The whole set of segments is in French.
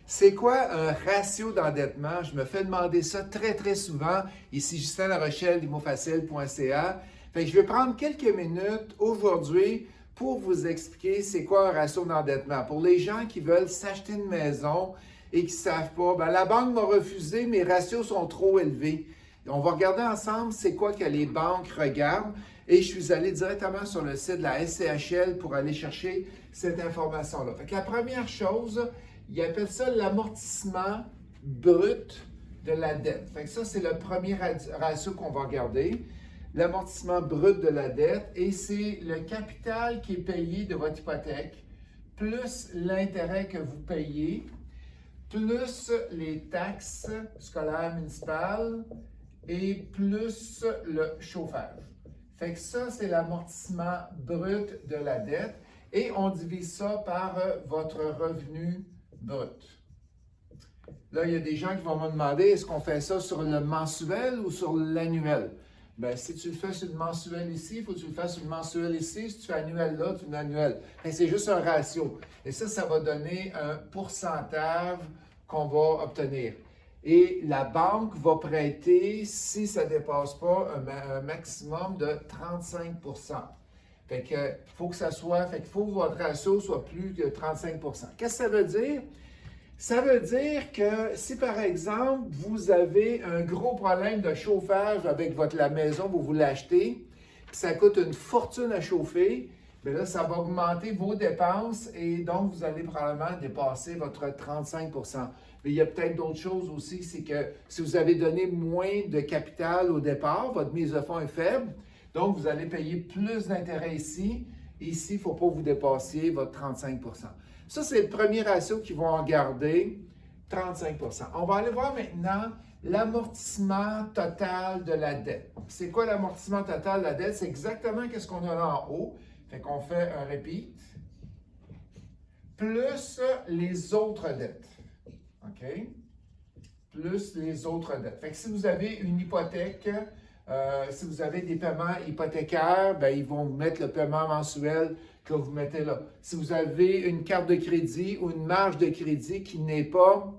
C'est quoi un ratio d'endettement? Je me fais demander ça très, très souvent. Ici Justin Larochelle d'imofacile.ca. Fait que je vais prendre quelques minutes aujourd'hui pour vous expliquer c'est quoi un ratio d'endettement. Pour les gens qui veulent s'acheter une maison et qui ne savent pas, ben, la banque m'a refusé, mes ratios sont trop élevés. On va regarder ensemble c'est quoi que les banques regardent. Et je suis allé directement sur le site de la SCHL pour aller chercher cette information-là. Fait que la première chose, ils appellent ça l'amortissement brut de la dette. Fait que ça, c'est le premier ratio qu'on va regarder. L'amortissement brut de la dette, et c'est le capital qui est payé de votre hypothèque, plus l'intérêt que vous payez, plus les taxes scolaires municipales et plus le chauffage. Fait que ça, c'est l'amortissement brut de la dette et on divise ça par votre revenu brut. Là, il y a des gens qui vont me demander, est-ce qu'on fait ça sur le mensuel ou sur l'annuel? Bien, si tu le fais sur le mensuel ici, il faut que tu le fasses sur le mensuel ici. Si tu fais annuel là, tu fais annuel. C'est juste un ratio. Et ça va donner un pourcentage qu'on va obtenir. Et la banque va prêter, si ça ne dépasse pas, un maximum de 35 %. Fait que faut que ça soit, fait qu'il faut que votre ratio soit plus que 35 %. Qu'est-ce que ça veut dire? Ça veut dire que si, par exemple, vous avez un gros problème de chauffage avec la maison, vous voulez l'acheter, puis ça coûte une fortune à chauffer, bien là, ça va augmenter vos dépenses et donc vous allez probablement dépasser votre 35 %. Mais il y a peut-être d'autres choses aussi, c'est que si vous avez donné moins de capital au départ, votre mise de fonds est faible, donc vous allez payer plus d'intérêt ici. Ici, il ne faut pas vous dépasser votre 35 %. Ça, c'est le premier ratio qu'ils vont en garder, 35 %. On va aller voir maintenant l'amortissement total de la dette. C'est quoi l'amortissement total de la dette? C'est exactement ce qu'on a là en haut. Fait qu'on fait un repeat, plus les autres dettes. OK? Plus les autres dettes. Fait que si vous avez une hypothèque, si vous avez des paiements hypothécaires, bien, ils vont vous mettre le paiement mensuel que vous mettez là. Si vous avez une carte de crédit ou une marge de crédit qui n'est pas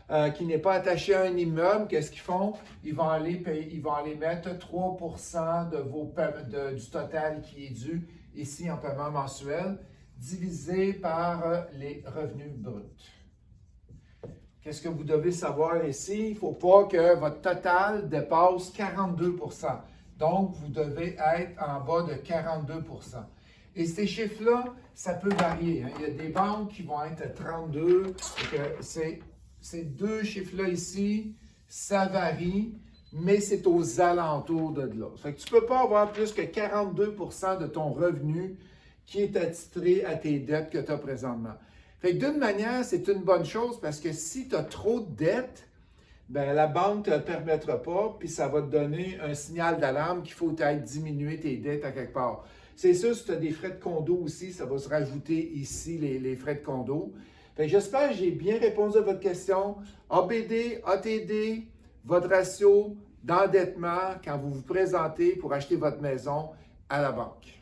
attachée à un immeuble, qu'est-ce qu'ils font? Ils vont aller mettre 3 % du total qui est dû ici en paiement mensuel, divisé par les revenus bruts. Qu'est-ce que vous devez savoir ici? Il ne faut pas que votre total dépasse 42 %. Donc, vous devez être en bas de 42 %. Et ces chiffres-là, ça peut varier. Il y a des banques qui vont être à 32. Ces deux chiffres-là ici, ça varie, mais c'est aux alentours de là. Fait que tu ne peux pas avoir plus que 42 % de ton revenu qui est attitré à tes dettes que tu as présentement. Fait que d'une manière, c'est une bonne chose parce que si tu as trop de dettes, ben la banque ne te le permettra pas, puis ça va te donner un signal d'alarme qu'il faut peut-être diminuer tes dettes à quelque part. C'est sûr, si tu as des frais de condo aussi, ça va se rajouter ici, les frais de condo. Fait que j'espère que j'ai bien répondu à votre question. ABD, ATD, votre ratio d'endettement quand vous vous présentez pour acheter votre maison à la banque.